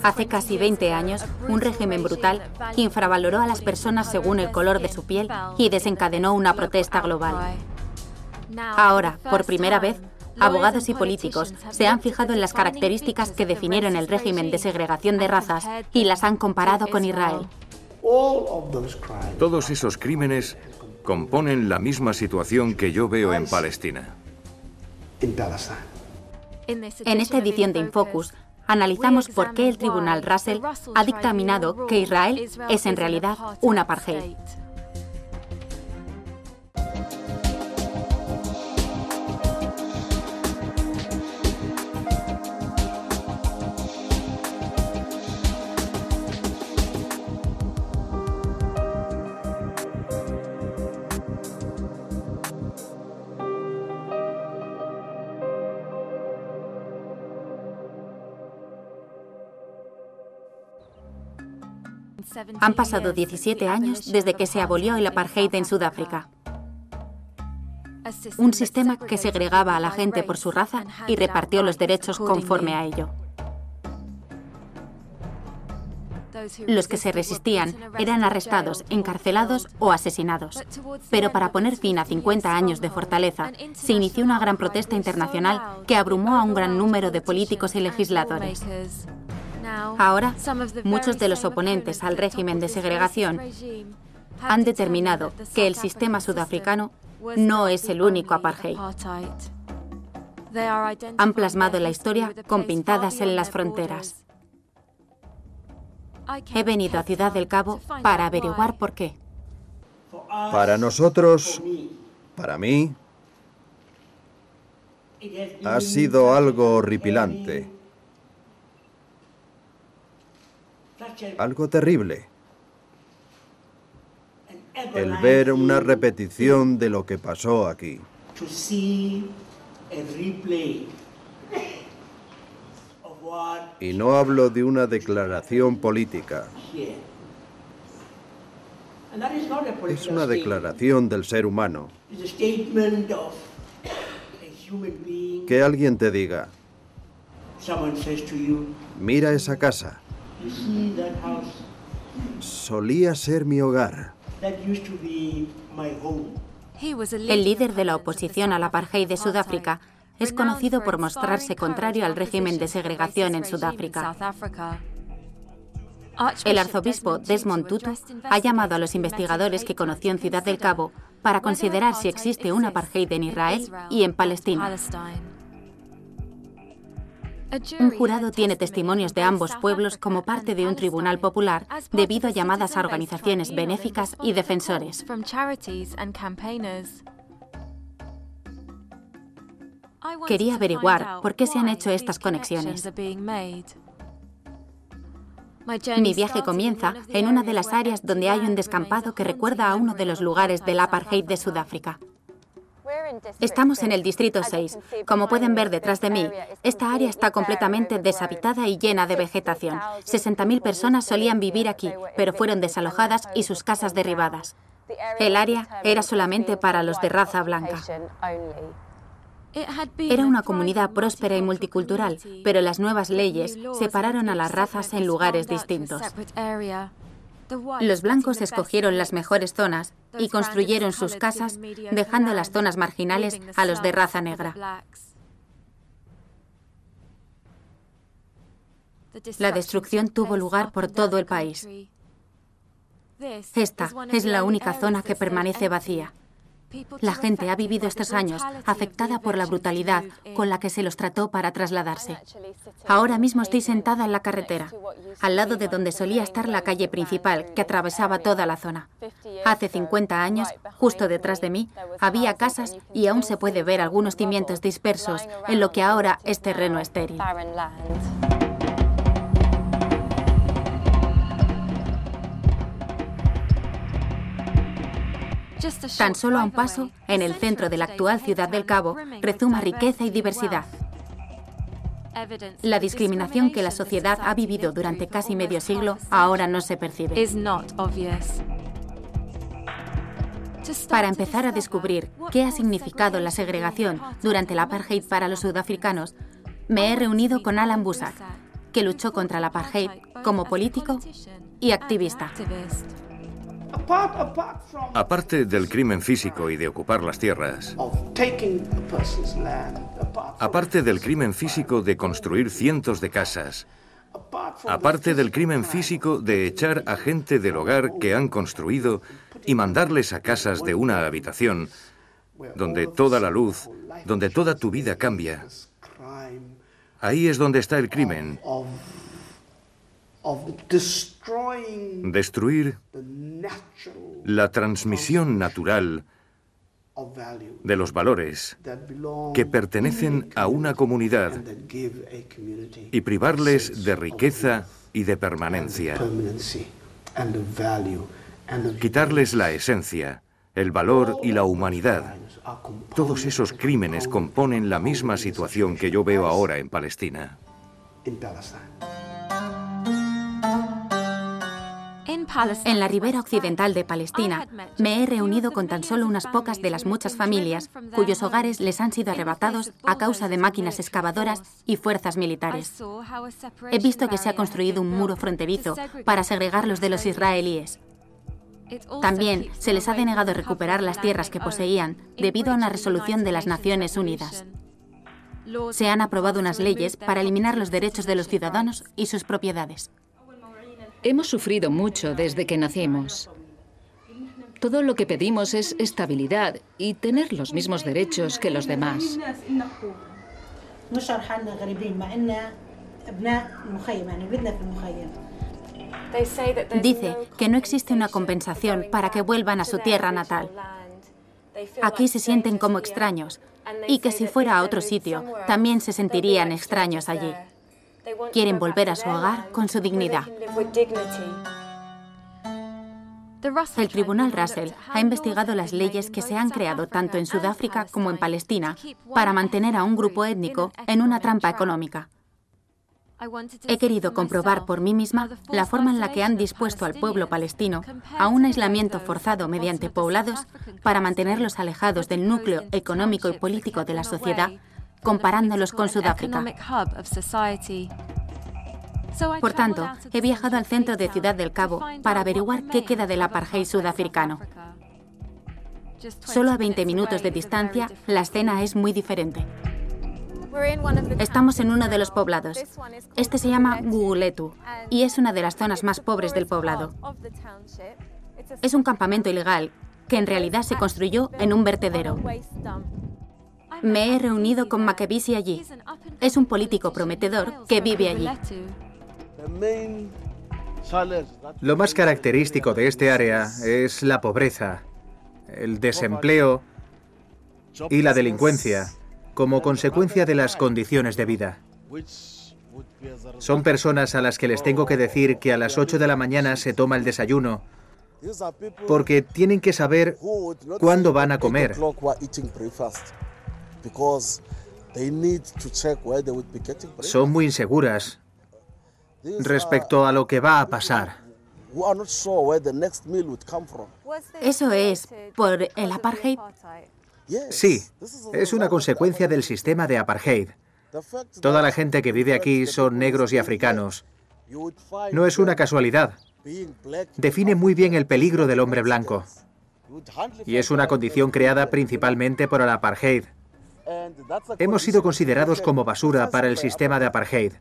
Hace casi 20 años, un régimen brutal infravaloró a las personas según el color de su piel y desencadenó una protesta global. Ahora, por primera vez, abogados y políticos se han fijado en las características que definieron el régimen de segregación de razas y las han comparado con Israel. Todos esos crímenes componen la misma situación que yo veo en Palestina. En esta edición de Infocus, analizamos por qué el Tribunal Russell ha dictaminado que Israel es en realidad un apartheid. Han pasado 17 años desde que se abolió el apartheid en Sudáfrica, un sistema que segregaba a la gente por su raza y repartió los derechos conforme a ello. Los que se resistían eran arrestados, encarcelados o asesinados. Pero para poner fin a 50 años de fortaleza, se inició una gran protesta internacional que abrumó a un gran número de políticos y legisladores. Ahora, muchos de los oponentes al régimen de segregación han determinado que el sistema sudafricano no es el único apartheid. Han plasmado la historia con pintadas en las fronteras. He venido a Ciudad del Cabo para averiguar por qué. Para nosotros, para mí, ha sido algo horripilante. Algo terrible. El ver una repetición de lo que pasó aquí. Y no hablo de una declaración política. Es una declaración del ser humano. Que alguien te diga, mira esa casa. Solía ser mi hogar. El líder de la oposición al apartheid de Sudáfrica es conocido por mostrarse contrario al régimen de segregación en Sudáfrica. El arzobispo Desmond Tutu ha llamado a los investigadores que conoció en Ciudad del Cabo para considerar si existe un apartheid en Israel y en Palestina. Un jurado tiene testimonios de ambos pueblos como parte de un tribunal popular debido a llamadas a organizaciones benéficas y defensores. Quería averiguar por qué se han hecho estas conexiones. Mi viaje comienza en una de las áreas donde hay un descampado que recuerda a uno de los lugares del apartheid de Sudáfrica. Estamos en el Distrito 6. Como pueden ver detrás de mí, esta área está completamente deshabitada y llena de vegetación. 60.000 personas solían vivir aquí, pero fueron desalojadas y sus casas derribadas. El área era solamente para los de raza blanca. Era una comunidad próspera y multicultural, pero las nuevas leyes separaron a las razas en lugares distintos. Los blancos escogieron las mejores zonas y construyeron sus casas, dejando las zonas marginales a los de raza negra. La destrucción tuvo lugar por todo el país. Esta es la única zona que permanece vacía. La gente ha vivido estos años afectada por la brutalidad con la que se los trató para trasladarse. Ahora mismo estoy sentada en la carretera, al lado de donde solía estar la calle principal que atravesaba toda la zona. Hace 50 años, justo detrás de mí, había casas y aún se puede ver algunos cimientos dispersos en lo que ahora es terreno estéril. Tan solo a un paso, en el centro de la actual Ciudad del Cabo, rezuma riqueza y diversidad. La discriminación que la sociedad ha vivido durante casi medio siglo ahora no se percibe. Para empezar a descubrir qué ha significado la segregación durante el apartheid para los sudafricanos, me he reunido con Alan Busak, que luchó contra el apartheid como político y activista. Aparte del crimen físico y de ocupar las tierras, aparte del crimen físico de construir cientos de casas, aparte del crimen físico de echar a gente del hogar que han construido y mandarles a casas de una habitación, donde toda la luz, donde toda tu vida cambia, ahí es donde está el crimen. Destruir la transmisión natural de los valores que pertenecen a una comunidad y privarles de riqueza y de permanencia. Quitarles la esencia, el valor y la humanidad. Todos esos crímenes componen la misma situación que yo veo ahora en Palestina. En la ribera occidental de Palestina, me he reunido con tan solo unas pocas de las muchas familias cuyos hogares les han sido arrebatados a causa de máquinas excavadoras y fuerzas militares. He visto que se ha construido un muro fronterizo para segregarlos de los israelíes. También se les ha denegado recuperar las tierras que poseían debido a una resolución de las Naciones Unidas. Se han aprobado unas leyes para eliminar los derechos de los ciudadanos y sus propiedades. Hemos sufrido mucho desde que nacimos. Todo lo que pedimos es estabilidad y tener los mismos derechos que los demás. Dice que no existe una compensación para que vuelvan a su tierra natal. Aquí se sienten como extraños y que si fuera a otro sitio también se sentirían extraños allí. Quieren volver a su hogar con su dignidad. El Tribunal Russell ha investigado las leyes que se han creado tanto en Sudáfrica como en Palestina para mantener a un grupo étnico en una trampa económica. He querido comprobar por mí misma la forma en la que han dispuesto al pueblo palestino a un aislamiento forzado mediante poblados para mantenerlos alejados del núcleo económico y político de la sociedad, comparándolos con Sudáfrica. Por tanto, he viajado al centro de Ciudad del Cabo para averiguar qué queda del apartheid sudafricano. Solo a 20 minutos de distancia, la escena es muy diferente. Estamos en uno de los poblados. Este se llama Guguletu y es una de las zonas más pobres del poblado. Es un campamento ilegal que en realidad se construyó en un vertedero. Me he reunido con Makebisi allí. Es un político prometedor que vive allí. Lo más característico de este área es la pobreza, el desempleo y la delincuencia como consecuencia de las condiciones de vida. Son personas a las que les tengo que decir que a las 8 de la mañana se toma el desayuno porque tienen que saber cuándo van a comer. Son muy inseguras respecto a lo que va a pasar. ¿Eso es por el apartheid? Sí, es una consecuencia del sistema de apartheid. Toda la gente que vive aquí son negros y africanos. No es una casualidad. Define muy bien el peligro del hombre blanco. Y es una condición creada principalmente por el apartheid. Hemos sido considerados como basura para el sistema de apartheid.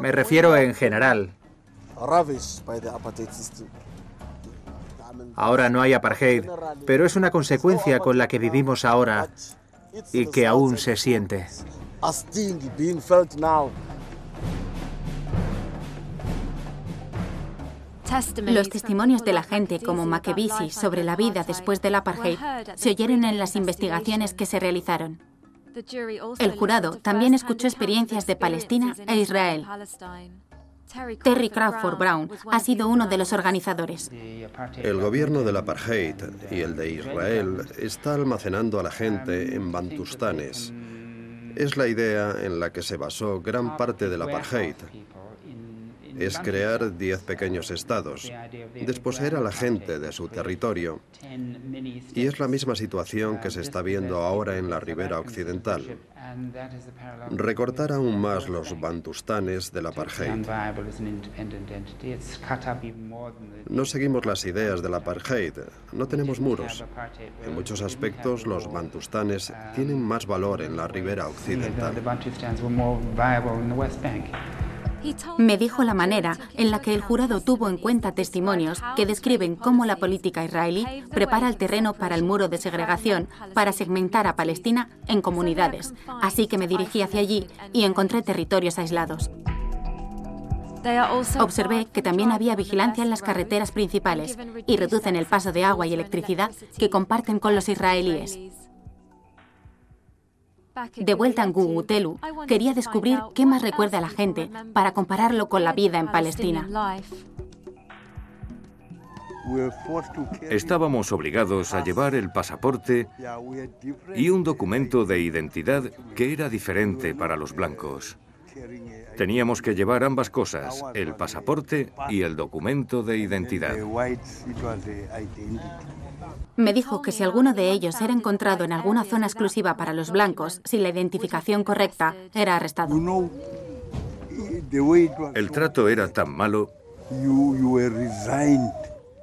Me refiero en general. Ahora no hay apartheid, pero es una consecuencia con la que vivimos ahora y que aún se siente. Los testimonios de la gente como Makebisi sobre la vida después del apartheid se oyeron en las investigaciones que se realizaron. El jurado también escuchó experiencias de Palestina e Israel. Terry Crawford Brown ha sido uno de los organizadores. El gobierno del apartheid y el de Israel está almacenando a la gente en bantustanes. Es la idea en la que se basó gran parte del apartheid. es crear 10 pequeños estados, desposeer a la gente de su territorio. Y es la misma situación que se está viendo ahora en la ribera occidental. Recortar aún más los bantustanes del apartheid. No seguimos las ideas del apartheid, no tenemos muros. En muchos aspectos, los bantustanes tienen más valor en la ribera occidental. Me dijo la manera en la que el jurado tuvo en cuenta testimonios que describen cómo la política israelí prepara el terreno para el muro de segregación para segmentar a Palestina en comunidades. Así que me dirigí hacia allí y encontré territorios aislados. Observé que también había vigilancia en las carreteras principales y reducen el paso de agua y electricidad que comparten con los israelíes. De vuelta en Gugutelu, quería descubrir qué más recuerda a la gente para compararlo con la vida en Palestina. Estábamos obligados a llevar el pasaporte y un documento de identidad que era diferente para los blancos. Teníamos que llevar ambas cosas, el pasaporte y el documento de identidad. Me dijo que si alguno de ellos era encontrado en alguna zona exclusiva para los blancos, sin la identificación correcta, era arrestado. El trato era tan malo.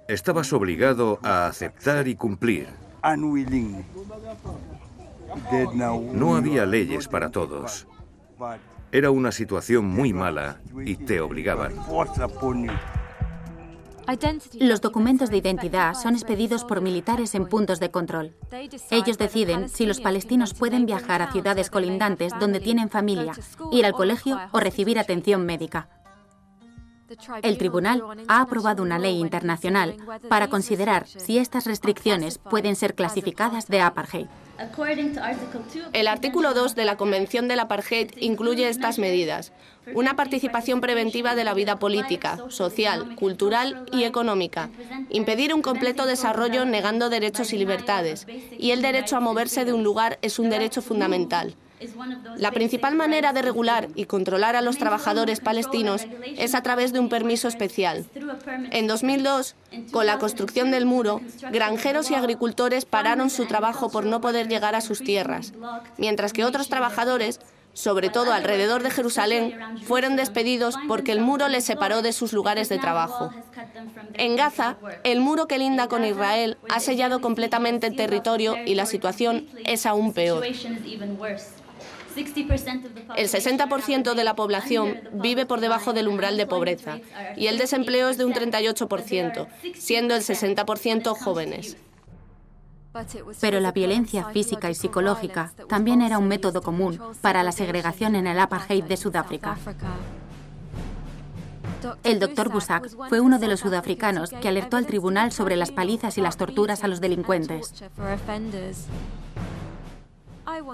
Estabas obligado a aceptar y cumplir. No había leyes para todos. Era una situación muy mala y te obligaban. Los documentos de identidad son expedidos por militares en puntos de control. Ellos deciden si los palestinos pueden viajar a ciudades colindantes donde tienen familia, ir al colegio o recibir atención médica. El tribunal ha aprobado una ley internacional para considerar si estas restricciones pueden ser clasificadas de apartheid. El artículo 2 de la Convención del Apartheid incluye estas medidas: una participación preventiva de la vida política, social, cultural y económica, impedir un completo desarrollo negando derechos y libertades, y el derecho a moverse de un lugar es un derecho fundamental. La principal manera de regular y controlar a los trabajadores palestinos es a través de un permiso especial. En 2002, con la construcción del muro, granjeros y agricultores pararon su trabajo por no poder llegar a sus tierras, mientras que otros trabajadores, sobre todo alrededor de Jerusalén, fueron despedidos porque el muro les separó de sus lugares de trabajo. En Gaza, el muro que linda con Israel ha sellado completamente el territorio y la situación es aún peor. El 60% de la población vive por debajo del umbral de pobreza y el desempleo es de un 38%, siendo el 60% jóvenes. Pero la violencia física y psicológica también era un método común para la segregación en el apartheid de Sudáfrica. El Dr. Busak fue uno de los sudafricanos que alertó al tribunal sobre las palizas y las torturas a los delincuentes.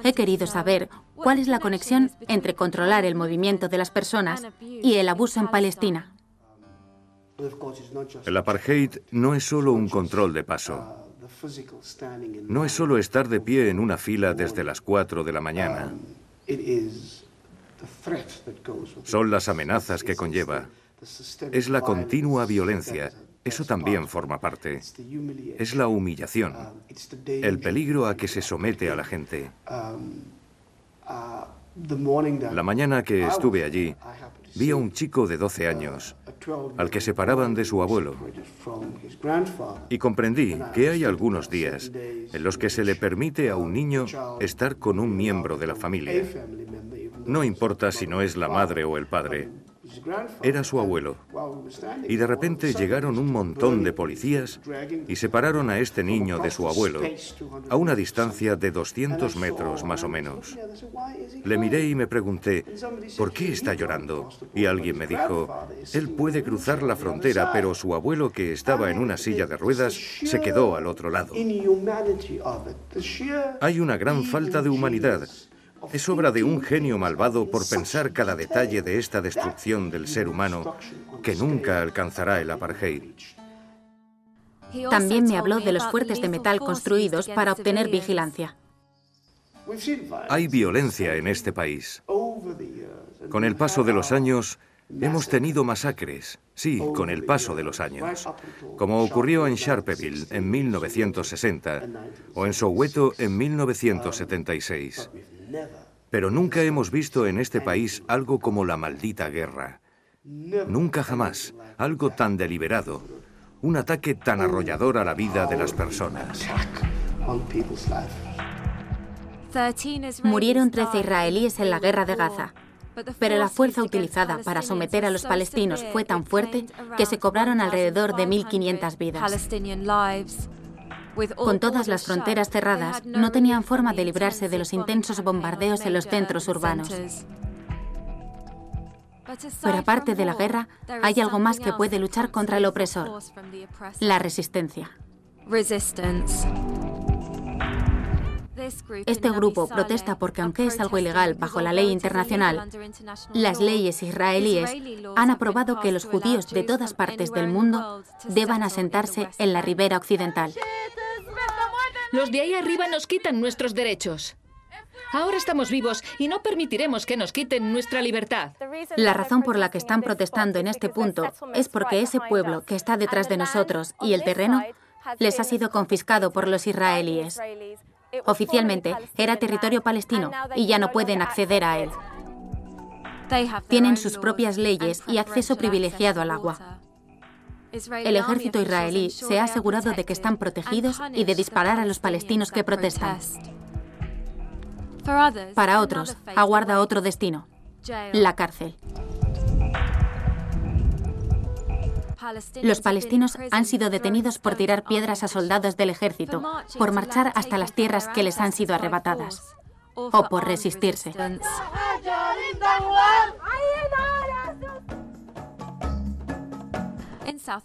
He querido saber cuál es la conexión entre controlar el movimiento de las personas y el abuso en Palestina. El apartheid no es solo un control de paso. No es solo estar de pie en una fila desde las 4 de la mañana. Son las amenazas que conlleva. Es la continua violencia. Eso también forma parte. Es la humillación, el peligro a que se somete a la gente. La mañana que estuve allí, vi a un chico de 12 años, al que separaban de su abuelo. Y comprendí que hay algunos días en los que se le permite a un niño estar con un miembro de la familia. No importa si no es la madre o el padre. Era su abuelo. Y de repente llegaron un montón de policías y separaron a este niño de su abuelo, a una distancia de 200 metros más o menos. Le miré y me pregunté, ¿por qué está llorando? Y alguien me dijo, él puede cruzar la frontera, pero su abuelo, que estaba en una silla de ruedas, se quedó al otro lado. Hay una gran falta de humanidad. Es obra de un genio malvado por pensar cada detalle de esta destrucción del ser humano que nunca alcanzará el apartheid. También me habló de los fuertes de metal construidos para obtener vigilancia. Hay violencia en este país. Con el paso de los años, Hemos tenido masacres, sí, con el paso de los años, como ocurrió en Sharpeville en 1960 o en Soweto en 1976. Pero nunca hemos visto en este país algo como la maldita guerra. Nunca jamás, algo tan deliberado, un ataque tan arrollador a la vida de las personas. Murieron 13 israelíes en la guerra de Gaza, pero la fuerza utilizada para someter a los palestinos fue tan fuerte que se cobraron alrededor de 1.500 vidas. Con todas las fronteras cerradas, no tenían forma de librarse de los intensos bombardeos en los centros urbanos. Pero aparte de la guerra, hay algo más que puede luchar contra el opresor: la resistencia. Este grupo protesta porque, aunque es algo ilegal bajo la ley internacional, las leyes israelíes han aprobado que los judíos de todas partes del mundo deban asentarse en la ribera occidental. Los de ahí arriba nos quitan nuestros derechos. Ahora estamos vivos y no permitiremos que nos quiten nuestra libertad. La razón por la que están protestando en este punto es porque ese pueblo que está detrás de nosotros y el terreno les ha sido confiscado por los israelíes. Oficialmente era territorio palestino y ya no pueden acceder a él. Tienen sus propias leyes y acceso privilegiado al agua. El ejército israelí se ha asegurado de que están protegidos y de disparar a los palestinos que protestan. Para otros, aguarda otro destino: la cárcel. Los palestinos han sido detenidos por tirar piedras a soldados del ejército, por marchar hasta las tierras que les han sido arrebatadas, o por resistirse.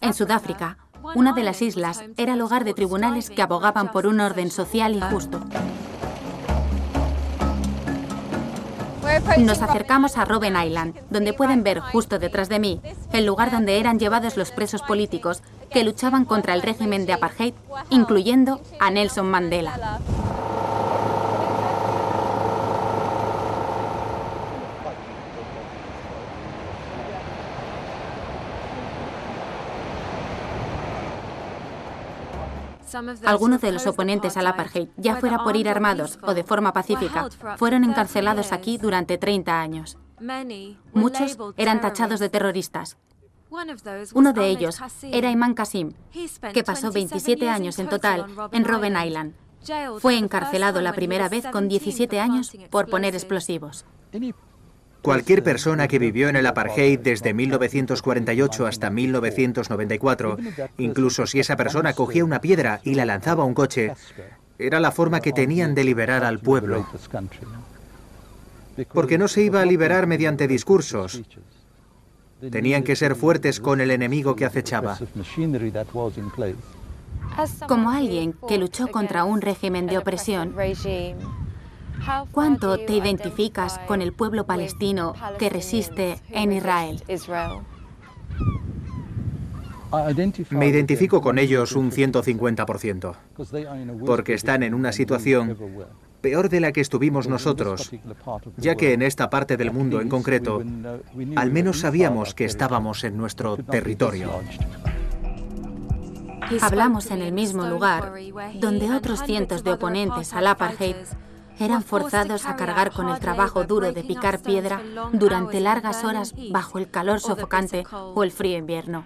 En Sudáfrica, una de las islas era el hogar de tribunales que abogaban por un orden social y justo. Nos acercamos a Robben Island, donde pueden ver, justo detrás de mí, el lugar donde eran llevados los presos políticos que luchaban contra el régimen de apartheid, incluyendo a Nelson Mandela. Algunos de los oponentes al apartheid, ya fuera por ir armados o de forma pacífica, fueron encarcelados aquí durante 30 años. Muchos eran tachados de terroristas. Uno de ellos era Imam Qasim, que pasó 27 años en total en Robben Island. Fue encarcelado la primera vez con 17 años por poner explosivos. Cualquier persona que vivió en el apartheid desde 1948 hasta 1994, incluso si esa persona cogía una piedra y la lanzaba a un coche, era la forma que tenían de liberar al pueblo. Porque no se iba a liberar mediante discursos. Tenían que ser fuertes con el enemigo que acechaba. Como alguien que luchó contra un régimen de opresión, ¿cuánto te identificas con el pueblo palestino que resiste en Israel? Me identifico con ellos un 150%, porque están en una situación peor de la que estuvimos nosotros, ya que en esta parte del mundo en concreto, al menos sabíamos que estábamos en nuestro territorio. Hablamos en el mismo lugar donde otros cientos de oponentes al apartheid eran forzados a cargar con el trabajo duro de picar piedra durante largas horas bajo el calor sofocante o el frío invierno.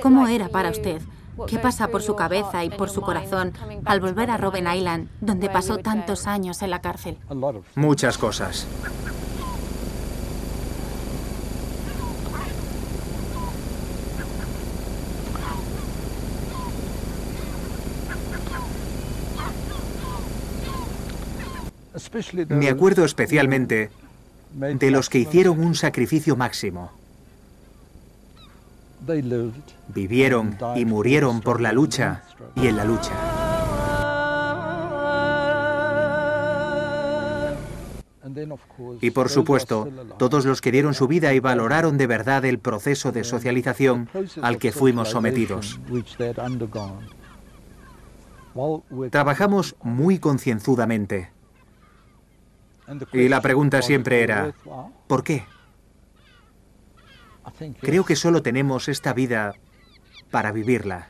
¿Cómo era para usted? ¿Qué pasa por su cabeza y por su corazón al volver a Robben Island, donde pasó tantos años en la cárcel? Muchas cosas. Me acuerdo especialmente de los que hicieron un sacrificio máximo. Vivieron y murieron por la lucha y en la lucha. Y por supuesto, todos los que dieron su vida y valoraron de verdad el proceso de socialización al que fuimos sometidos. Trabajamos muy concienzudamente. Y la pregunta siempre era, ¿por qué? Creo que solo tenemos esta vida para vivirla.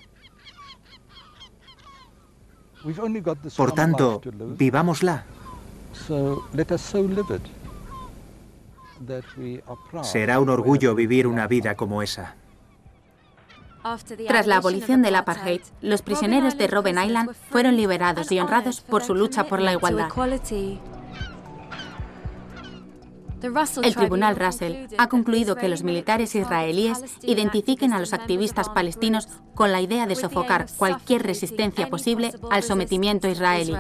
Por tanto, vivámosla. Será un orgullo vivir una vida como esa. Tras la abolición del apartheid, los prisioneros de Robben Island fueron liberados y honrados por su lucha por la igualdad. El Tribunal Russell ha concluido que los militares israelíes identifiquen a los activistas palestinos con la idea de sofocar cualquier resistencia posible al sometimiento israelí.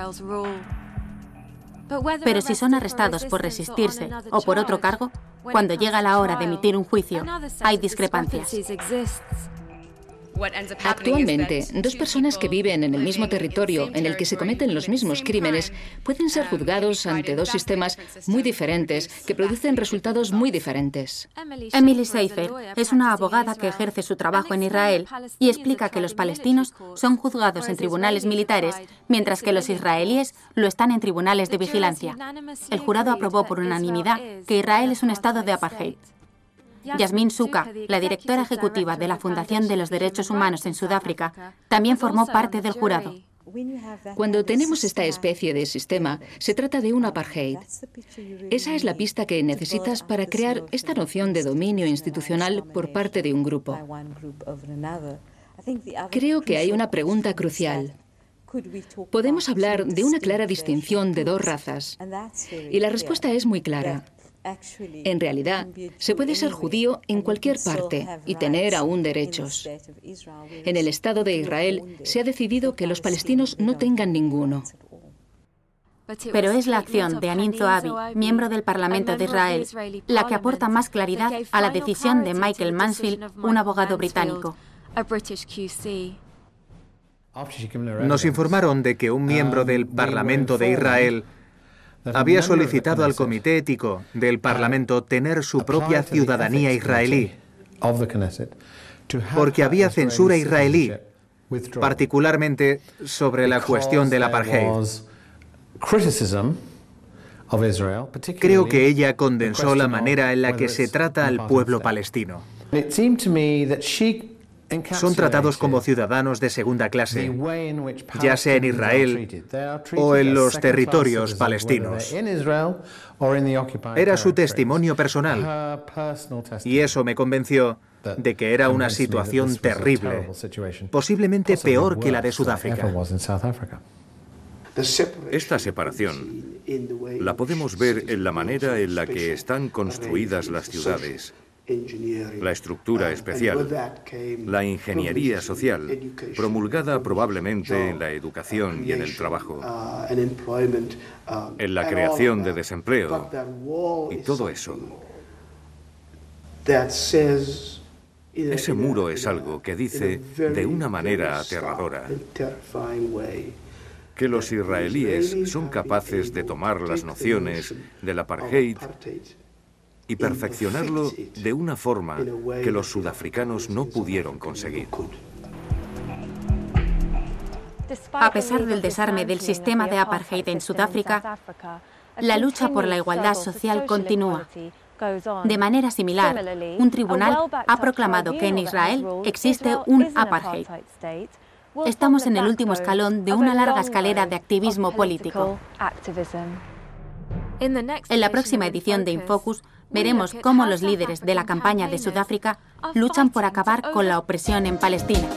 Pero si son arrestados por resistirse o por otro cargo, cuando llega la hora de emitir un juicio, hay discrepancias. Actualmente, dos personas que viven en el mismo territorio en el que se cometen los mismos crímenes pueden ser juzgados ante dos sistemas muy diferentes que producen resultados muy diferentes. Emily Seifer es una abogada que ejerce su trabajo en Israel y explica que los palestinos son juzgados en tribunales militares, mientras que los israelíes lo están en tribunales de vigilancia. El jurado aprobó por unanimidad que Israel es un estado de apartheid. Yasmin Sukha, la directora ejecutiva de la Fundación de los Derechos Humanos en Sudáfrica, también formó parte del jurado. Cuando tenemos esta especie de sistema, se trata de un apartheid. Esa es la pista que necesitas para crear esta noción de dominio institucional por parte de un grupo. Creo que hay una pregunta crucial. ¿Podemos hablar de una clara distinción de dos razas? Y la respuesta es muy clara. En realidad, se puede ser judío en cualquier parte y tener aún derechos. En el Estado de Israel se ha decidido que los palestinos no tengan ninguno. Pero es la acción de Hanin Zoabi, miembro del Parlamento de Israel, la que aporta más claridad a la decisión de Michael Mansfield, un abogado británico. Nos informaron de que un miembro del Parlamento de Israel había solicitado al Comité Ético del Parlamento tener su propia ciudadanía israelí, porque había censura israelí, particularmente sobre la cuestión del apartheid. Creo que ella condensó la manera en la que se trata al pueblo palestino. Son tratados como ciudadanos de segunda clase, ya sea en Israel o en los territorios palestinos. Era su testimonio personal, y eso me convenció de que era una situación terrible, posiblemente peor que la de Sudáfrica. Esta separación la podemos ver en la manera en la que están construidas las ciudades, la estructura especial, la ingeniería social, promulgada probablemente en la educación y en el trabajo, en la creación de desempleo y todo eso. Ese muro es algo que dice de una manera aterradora que los israelíes son capaces de tomar las nociones del apartheid y perfeccionarlo de una forma que los sudafricanos no pudieron conseguir. A pesar del desarme del sistema de apartheid en Sudáfrica, la lucha por la igualdad social continúa. De manera similar, un tribunal ha proclamado que en Israel existe un apartheid. Estamos en el último escalón de una larga escalera de activismo político. En la próxima edición de InFocus veremos cómo los líderes de la campaña de Sudáfrica luchan por acabar con la opresión en Palestina.